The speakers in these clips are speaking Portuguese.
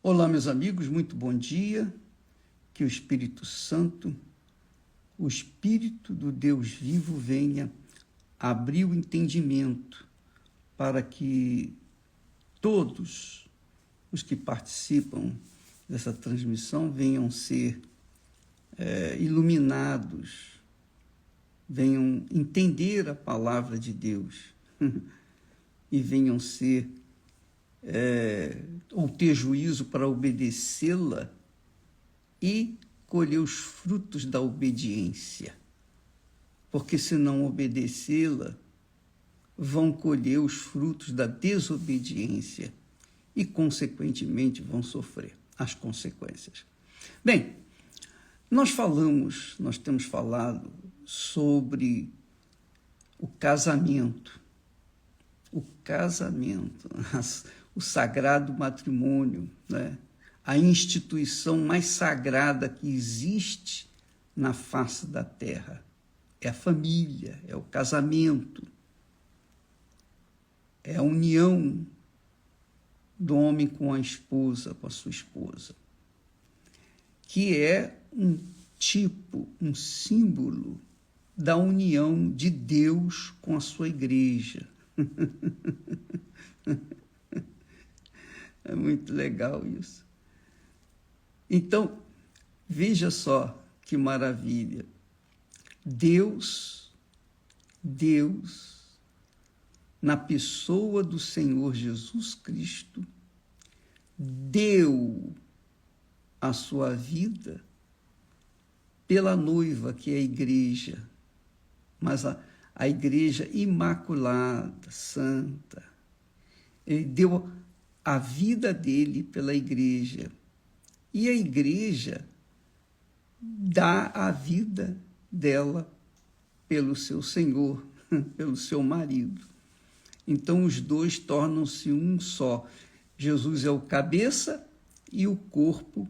Olá, meus amigos, muito bom dia. Que o Espírito Santo, o Espírito do Deus vivo, venha abrir o entendimento para que todos os que participam dessa transmissão venham ser iluminados, venham entender a palavra de Deus e venham ser ou ter juízo para obedecê-la e colher os frutos da obediência. Porque se não obedecê-la, vão colher os frutos da desobediência e, consequentemente, vão sofrer as consequências. Bem, nós temos falado sobre o casamento, o sagrado matrimônio, né? A instituição mais sagrada que existe na face da terra. É a família, é o casamento, é a união do homem com a esposa, com a sua esposa, que é um símbolo da união de Deus com a sua igreja. É muito legal isso. Então, veja só que maravilha. Deus, na pessoa do Senhor Jesus Cristo, deu a sua vida pela noiva, que é a igreja, mas a igreja imaculada, santa. Ele deu a vida dele pela igreja. E a igreja dá a vida dela pelo seu Senhor, pelo seu marido. Então, os dois tornam-se um só. Jesus é o cabeça e o corpo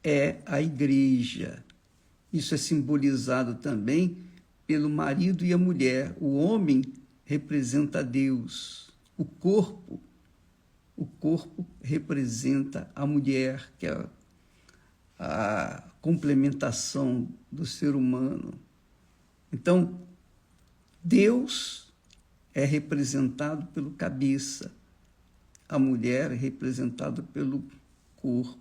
é a igreja. Isso é simbolizado também pelo marido e a mulher. O homem representa Deus. O corpo representa a mulher, que é a complementação do ser humano. Então, Deus é representado pelo cabeça, a mulher é representada pelo corpo.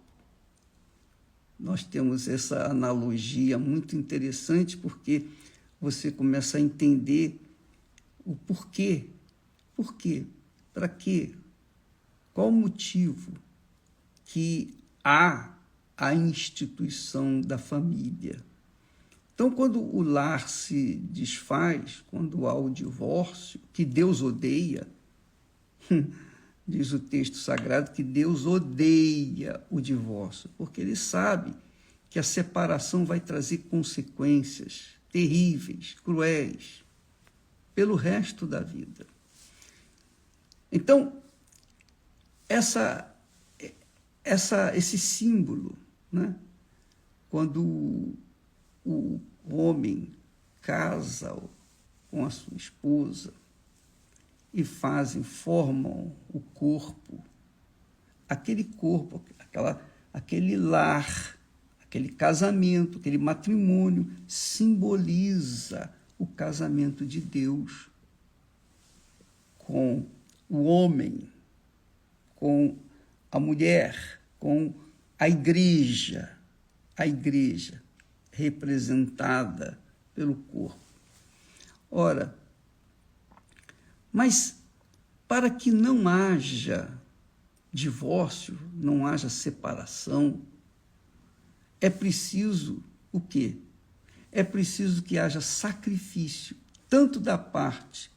Nós temos essa analogia muito interessante, porque você começa a entender o porquê. Por quê? Para quê? Qual o motivo que há a instituição da família? Então, quando o lar se desfaz, quando há o divórcio, que Deus odeia, diz o texto sagrado que Deus odeia o divórcio, porque ele sabe que a separação vai trazer consequências terríveis, cruéis, pelo resto da vida. Então, esse símbolo, né? Quando o homem casa com a sua esposa e formam o corpo, aquele lar, aquele casamento, aquele matrimônio simboliza o casamento de Deus com o homem, com a mulher, com a igreja representada pelo corpo. Ora, mas para que não haja divórcio, não haja separação, é preciso o quê? É preciso que haja sacrifício, tanto da parte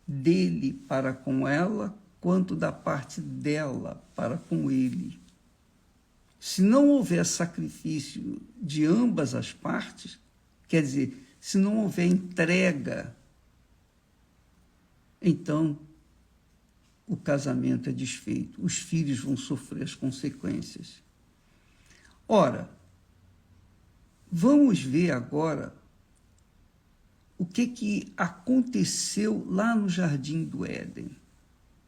dele para com ela, quanto da parte dela para com ele. Se não houver sacrifício de ambas as partes, quer dizer, se não houver entrega, então o casamento é desfeito, os filhos vão sofrer as consequências. Ora, vamos ver agora o que aconteceu lá no Jardim do Éden,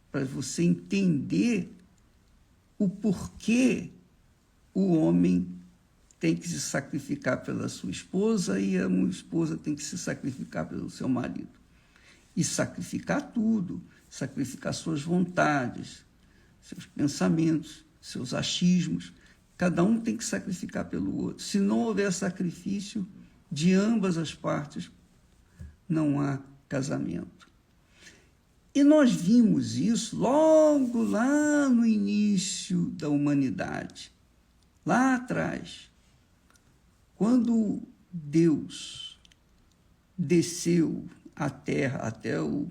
para você entender o porquê o homem tem que se sacrificar pela sua esposa e a esposa tem que se sacrificar pelo seu marido. E sacrificar tudo, sacrificar suas vontades, seus pensamentos, seus achismos. Cada um tem que sacrificar pelo outro. Se não houver sacrifício de ambas as partes, não há casamento. E nós vimos isso logo lá no início da humanidade, lá atrás, quando Deus desceu à terra até o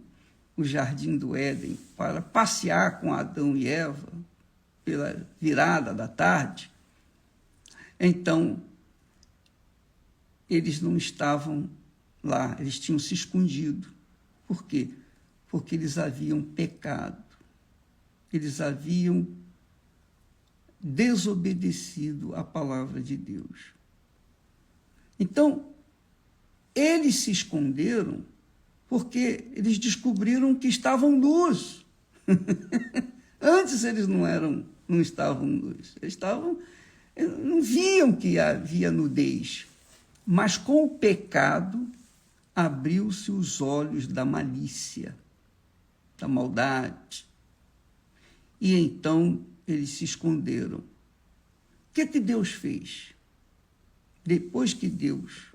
jardim do Éden para passear com Adão e Eva pela virada da tarde. Então, eles não estavam lá, eles tinham se escondido. Por quê? Porque eles haviam pecado, eles haviam desobedecido à palavra de Deus. Então, eles se esconderam porque eles descobriram que estavam nus. Antes eles não estavam nus, eles não viam que havia nudez, mas com o pecado abriu-se os olhos da malícia, da maldade. E então eles se esconderam. O que Deus fez? Depois que Deus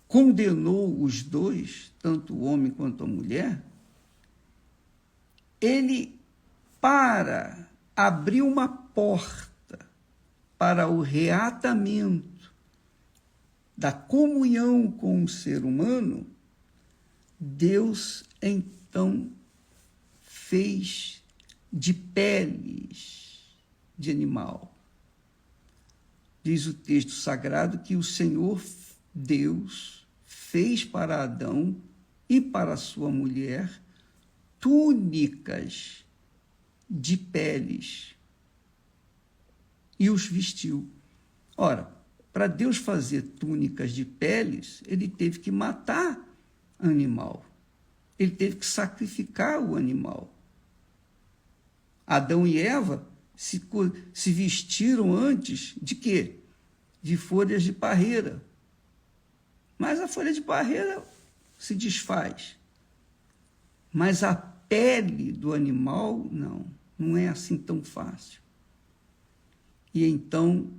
condenou os dois, tanto o homem quanto a mulher, ele, para abrir uma porta para o reatamento da comunhão com o ser humano, Deus então fez de peles de animal. Diz o texto sagrado que o Senhor Deus fez para Adão e para sua mulher túnicas de peles e os vestiu. Ora, para Deus fazer túnicas de peles, ele teve que matar animal. Ele teve que sacrificar o animal. Adão e Eva se vestiram antes de quê? De folhas de parreira. Mas a folha de parreira se desfaz. Mas a pele do animal, não é assim tão fácil. E então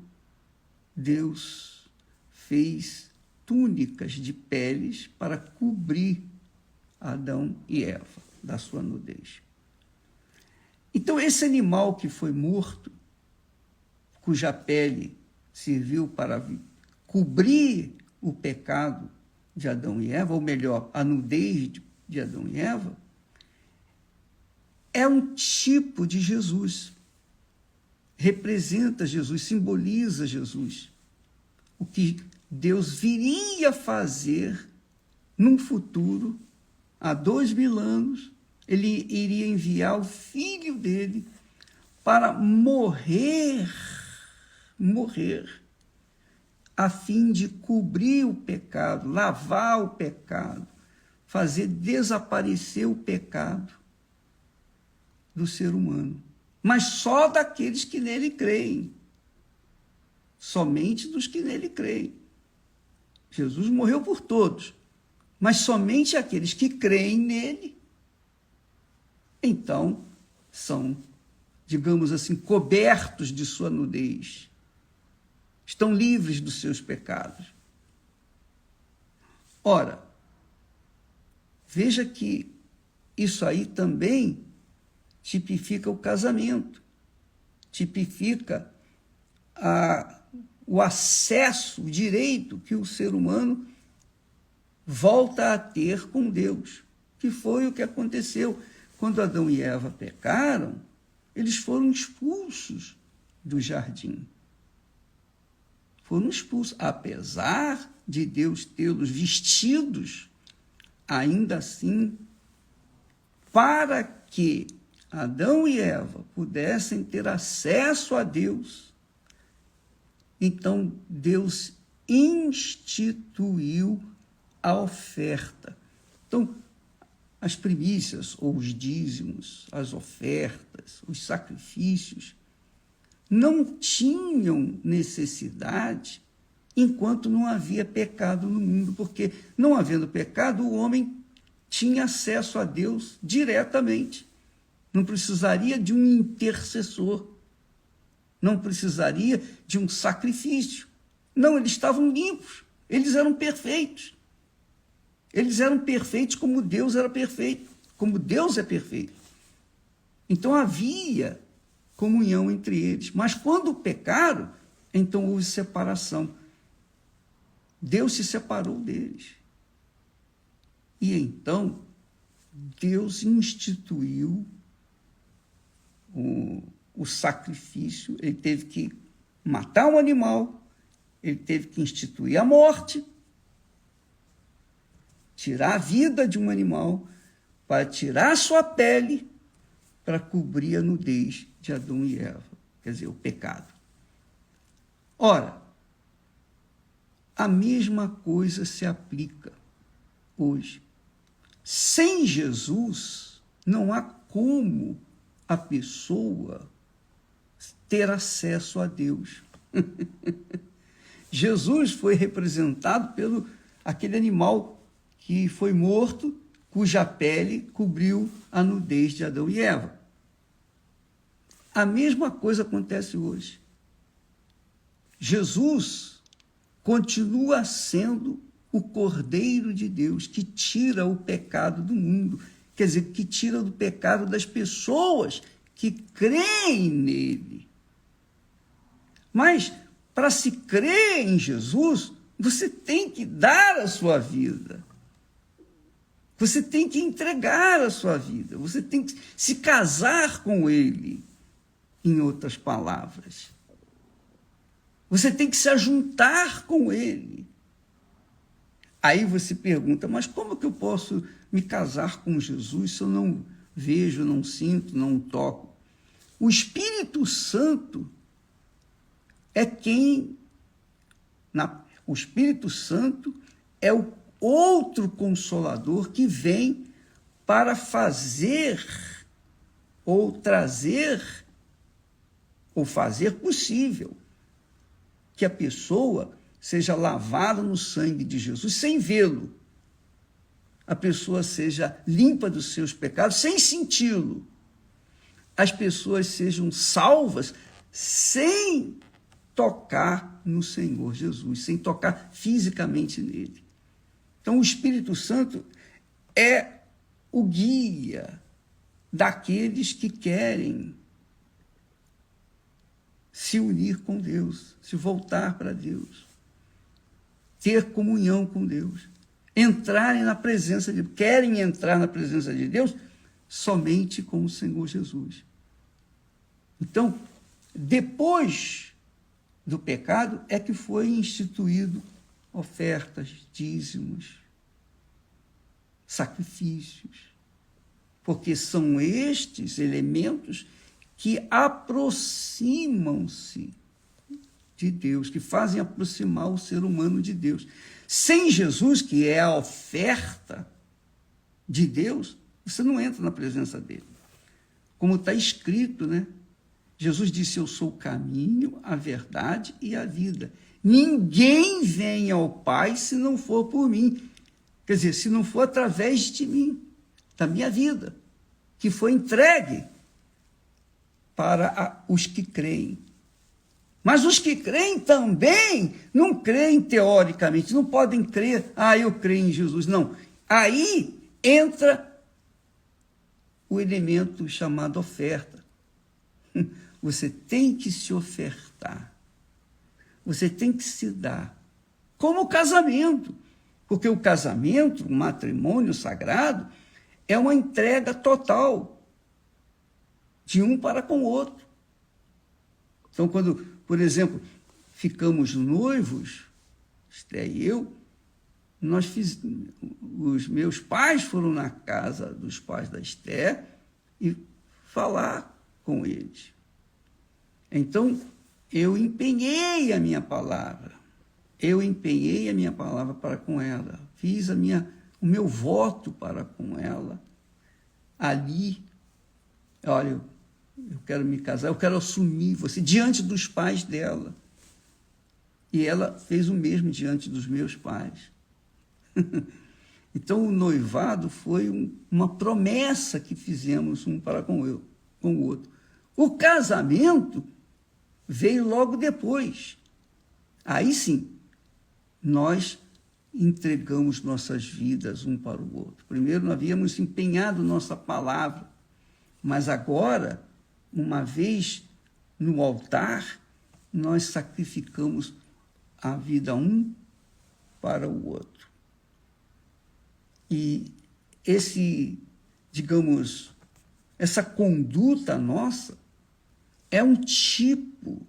Deus fez túnicas de peles para cobrir Adão e Eva da sua nudez. Então, esse animal que foi morto, cuja pele serviu para cobrir o pecado de Adão e Eva, ou melhor, a nudez de Adão e Eva, é um tipo de Jesus. Representa Jesus, simboliza Jesus. O que Deus viria fazer num futuro, há 2000 anos, ele iria enviar o filho dele para morrer, a fim de cobrir o pecado, lavar o pecado, fazer desaparecer o pecado do ser humano. Mas só daqueles que nele creem. Somente dos que nele creem. Jesus morreu por todos, mas somente aqueles que creem nele, então, são, digamos assim, cobertos de sua nudez. Estão livres dos seus pecados. Ora, veja que isso aí também tipifica o casamento, tipifica o acesso, o direito que o ser humano volta a ter com Deus, que foi o que aconteceu. Quando Adão e Eva pecaram, eles foram expulsos do jardim. Foram expulsos. Apesar de Deus tê-los vestidos, ainda assim, para que Adão e Eva pudessem ter acesso a Deus, então Deus instituiu a oferta. Então, as primícias, ou os dízimos, as ofertas, os sacrifícios, não tinham necessidade enquanto não havia pecado no mundo, porque não havendo pecado, o homem tinha acesso a Deus diretamente. Não precisaria de um intercessor, não precisaria de um sacrifício. Não, eles estavam limpos, eles eram perfeitos. Eles eram perfeitos como Deus era perfeito, como Deus é perfeito. Então havia comunhão entre eles. Mas quando pecaram, então houve separação. Deus se separou deles. E então Deus instituiu o sacrifício. Ele teve que matar um animal, ele teve que instituir a morte, tirar a vida de um animal, para tirar a sua pele, para cobrir a nudez de Adão e Eva, quer dizer, o pecado. Ora, a mesma coisa se aplica hoje. Sem Jesus, não há como a pessoa ter acesso a Deus. Jesus foi representado pelo aquele animal que foi morto, cuja pele cobriu a nudez de Adão e Eva. A mesma coisa acontece hoje. Jesus continua sendo o Cordeiro de Deus que tira o pecado do mundo, quer dizer, que tira do pecado das pessoas que creem nele. Mas, para se crer em Jesus, você tem que dar a sua vida. Você tem que entregar a sua vida. Você tem que se casar com ele, em outras palavras. Você tem que se ajuntar com ele. Aí você pergunta, mas como que eu posso me casar com Jesus se eu não vejo, não sinto, não toco? O Espírito Santo é o Espírito Santo é o outro Consolador que vem para fazer ou trazer ou fazer possível que a pessoa seja lavada no sangue de Jesus sem vê-lo. A pessoa seja limpa dos seus pecados sem senti-lo. As pessoas sejam salvas sem tocar no Senhor Jesus, sem tocar fisicamente nele. Então, o Espírito Santo é o guia daqueles que querem se unir com Deus, se voltar para Deus, ter comunhão com Deus, entrarem na presença de Deus, querem entrar na presença de Deus somente com o Senhor Jesus. Então, depois do pecado é que foi instituído ofertas, dízimos, sacrifícios, porque são estes elementos que aproximam-se de Deus, que fazem aproximar o ser humano de Deus. Sem Jesus, que é a oferta de Deus, você não entra na presença dele. Como está escrito, né? Jesus disse, eu sou o caminho, a verdade e a vida. Ninguém vem ao Pai se não for por mim. Quer dizer, se não for através de mim, da minha vida, que foi entregue para os que creem. Mas os que creem também não creem teoricamente, não podem crer, eu creio em Jesus. Não. Aí entra o elemento chamado oferta. Você tem que se ofertar. Você tem que se dar. Como o casamento. Porque o casamento, o matrimônio sagrado, é uma entrega total de um para com o outro. Então, quando, por exemplo, ficamos noivos, Esté e eu, os meus pais foram na casa dos pais da Esté e falar com eles. Então, eu empenhei a minha palavra. Para com ela. Fiz o meu voto para com ela. Ali, olha, eu quero me casar, eu quero assumir você diante dos pais dela. E ela fez o mesmo diante dos meus pais. Então, o noivado foi uma promessa que fizemos um para com o outro. O casamento veio logo depois. Aí sim, nós entregamos nossas vidas um para o outro. Primeiro, nós havíamos empenhado nossa palavra, mas agora, uma vez no altar, nós sacrificamos a vida um para o outro. E essa conduta nossa é um tipo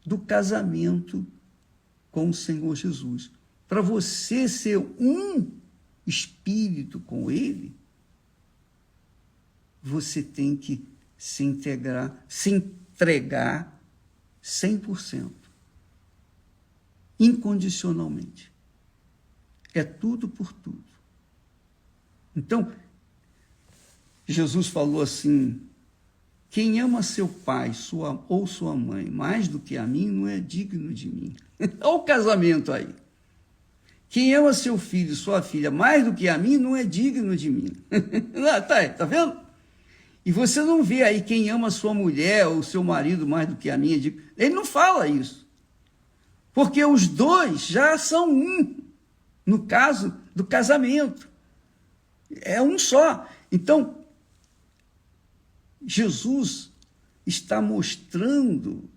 do casamento com o Senhor Jesus. Para você ser um espírito com Ele, você tem que se entregar 100%, incondicionalmente. É tudo por tudo. Então, Jesus falou assim: quem ama seu pai ou sua mãe mais do que a mim não é digno de mim. Olha o casamento aí. Quem ama seu filho, sua filha mais do que a mim não é digno de mim. Tá vendo? E você não vê aí quem ama sua mulher ou seu marido mais do que a mim. Ele não fala isso. Porque os dois já são um, no caso do casamento. É um só. Então, Jesus está mostrando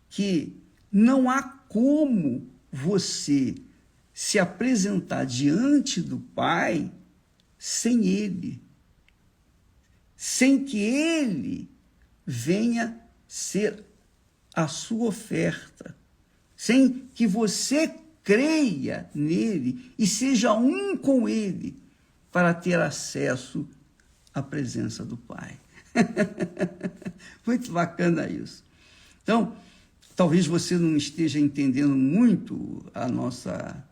que não há como você se apresentar diante do Pai sem Ele, sem que Ele venha ser a sua oferta, sem que você creia nele e seja um com Ele, para ter acesso à presença do Pai. Muito bacana isso. Então, talvez você não esteja entendendo muito a nossa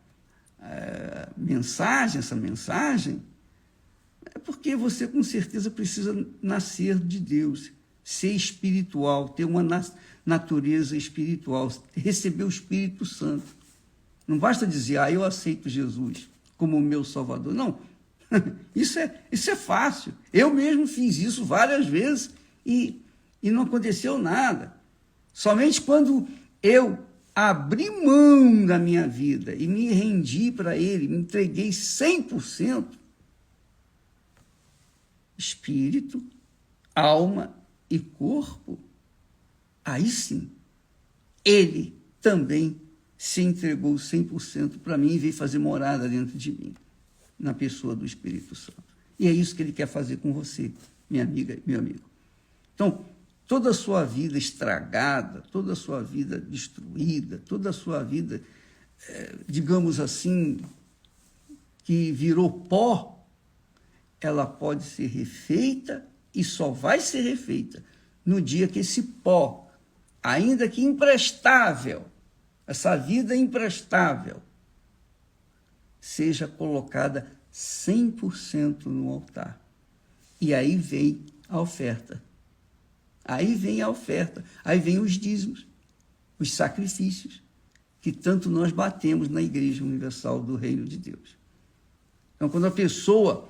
mensagem, essa mensagem, é porque você com certeza precisa nascer de Deus, ser espiritual, ter uma natureza espiritual, receber o Espírito Santo. Não basta dizer, eu aceito Jesus como o meu Salvador. Não. Isso é fácil. Eu mesmo fiz isso várias vezes e não aconteceu nada. Somente quando eu abri mão da minha vida e me rendi para Ele, me entreguei 100%, espírito, alma e corpo, aí sim, Ele também se entregou 100% para mim e veio fazer morada dentro de mim, na pessoa do Espírito Santo. E é isso que Ele quer fazer com você, minha amiga e meu amigo. Então, toda a sua vida estragada, toda a sua vida destruída, toda a sua vida, digamos assim, que virou pó, ela pode ser refeita e só vai ser refeita no dia que esse pó, ainda que imprestável, essa vida imprestável, seja colocada 100% no altar. E aí vem a oferta. Aí vem a oferta. Aí vem os dízimos, os sacrifícios, que tanto nós batemos na Igreja Universal do Reino de Deus. Então, quando a pessoa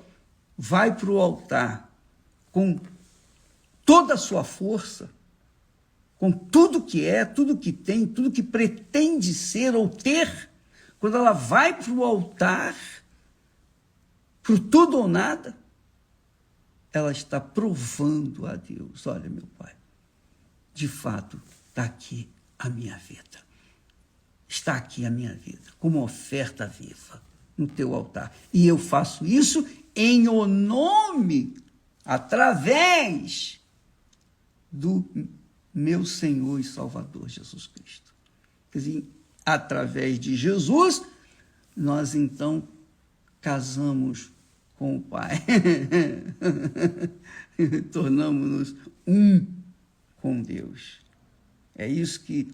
vai para o altar com toda a sua força, com tudo que é, tudo que tem, tudo que pretende ser ou ter, quando ela vai para o altar, para o tudo ou nada, ela está provando a Deus: olha, meu Pai, de fato, está aqui a minha vida. Está aqui a minha vida, como oferta viva no teu altar. E eu faço isso em o nome, através do meu Senhor e Salvador Jesus Cristo. Quer dizer, através de Jesus, nós então casamos com o Pai. Tornamos-nos um com Deus. É isso que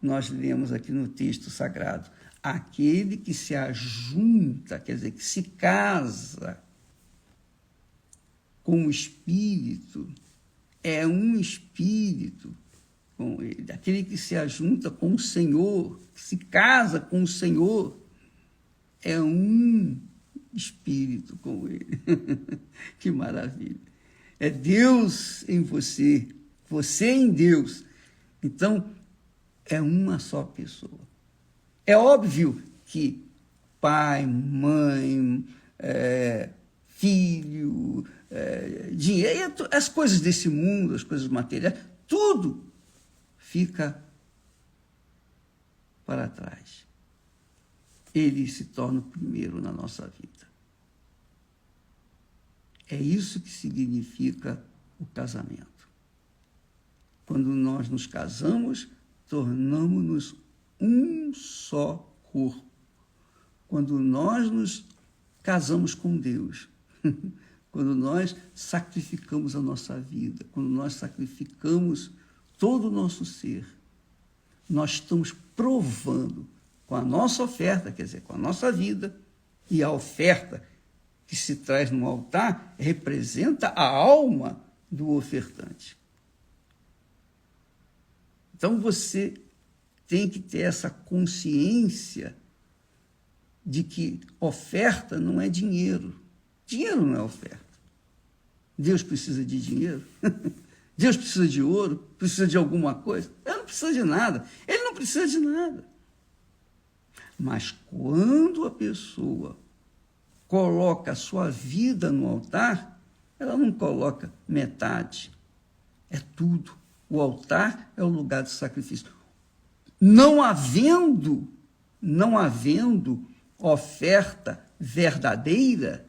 nós lemos aqui no texto sagrado. Aquele que se ajunta, quer dizer, que se casa com o Espírito, é um espírito com ele. Aquele que se ajunta com o Senhor, que se casa com o Senhor, é um espírito com ele. Que maravilha. É Deus em você, você em Deus. Então, é uma só pessoa. É óbvio que pai, mãe, filho, dinheiro, as coisas desse mundo, as coisas materiais, tudo fica para trás. Ele se torna o primeiro na nossa vida. É isso que significa o casamento. Quando nós nos casamos, tornamos-nos um só corpo. Quando nós nos casamos com Deus, quando nós sacrificamos a nossa vida, quando nós sacrificamos todo o nosso ser, nós estamos provando com a nossa oferta, quer dizer, com a nossa vida, e a oferta que se traz no altar representa a alma do ofertante. Então você tem que ter essa consciência de que oferta não é dinheiro. Dinheiro não é oferta. Deus precisa de dinheiro? Deus precisa de ouro? Precisa de alguma coisa? Ele não precisa de nada. Ele não precisa de nada. Mas quando a pessoa coloca a sua vida no altar, ela não coloca metade. É tudo. O altar é o lugar de sacrifício. Não havendo oferta verdadeira,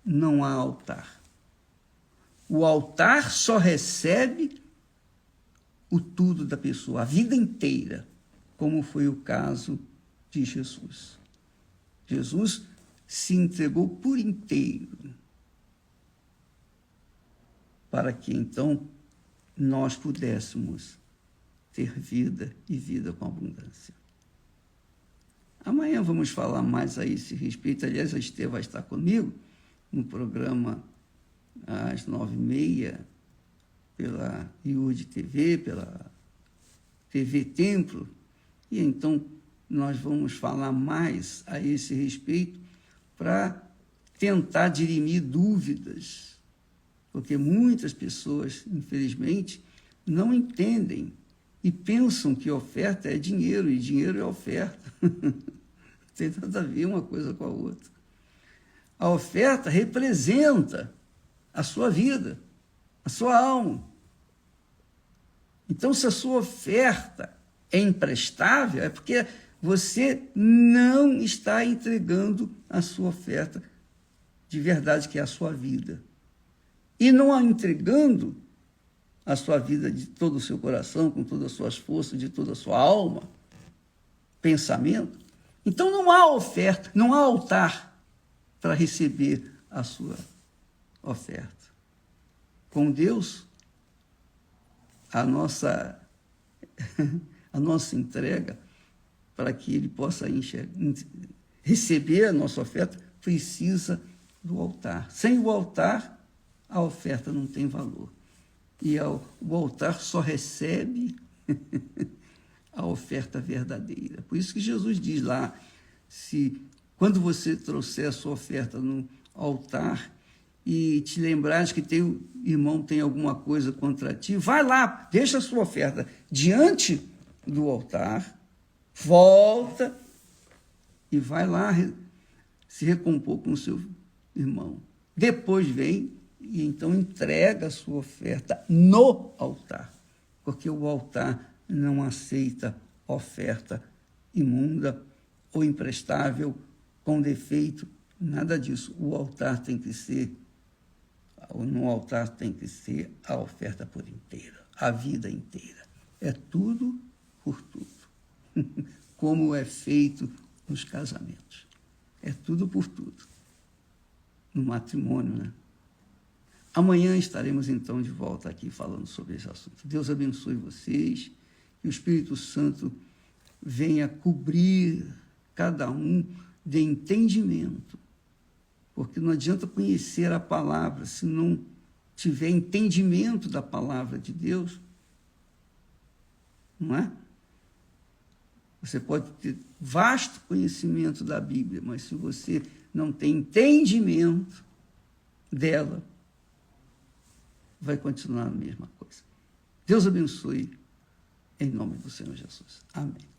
não há altar. O altar só recebe o tudo da pessoa, a vida inteira, como foi o caso de Jesus. Jesus se entregou por inteiro para que então nós pudéssemos ter vida e vida com abundância. Amanhã vamos falar mais a esse respeito. Aliás, a Estê vai estar comigo no programa às 9h30, pela IUD TV, pela TV Templo, e então nós vamos falar mais a esse respeito para tentar dirimir dúvidas, porque muitas pessoas, infelizmente, não entendem e pensam que oferta é dinheiro, e dinheiro é oferta. Não tem nada a ver uma coisa com a outra. A oferta representa a sua vida, a sua alma. Então, se a sua oferta é imprestável, é porque você não está entregando a sua oferta de verdade, que é a sua vida. E não a entregando a sua vida de todo o seu coração, com todas as suas forças, de toda a sua alma, pensamento. Então não há oferta, não há altar para receber a sua oferta. Com Deus, a nossa entrega, para que Ele possa receber a nossa oferta, precisa do altar. Sem o altar, a oferta não tem valor. E o altar só recebe a oferta verdadeira. Por isso que Jesus diz lá, quando você trouxer a sua oferta no altar e te lembrares que teu irmão tem alguma coisa contra ti, vai lá, deixa a sua oferta diante do altar, volta e vai lá se recompor com o seu irmão. Depois vem e então entrega a sua oferta no altar, porque o altar não aceita oferta imunda ou imprestável, com defeito, nada disso. No altar tem que ser a oferta por inteira, a vida inteira. É tudo por tudo, como é feito nos casamentos. É tudo por tudo, no matrimônio, né? Amanhã estaremos, então, de volta aqui falando sobre esse assunto. Deus abençoe vocês, que o Espírito Santo venha cobrir cada um de entendimento, porque não adianta conhecer a palavra se não tiver entendimento da palavra de Deus, não é? Você pode ter vasto conhecimento da Bíblia, mas se você não tem entendimento dela, vai continuar a mesma coisa. Deus abençoe, em nome do Senhor Jesus. Amém.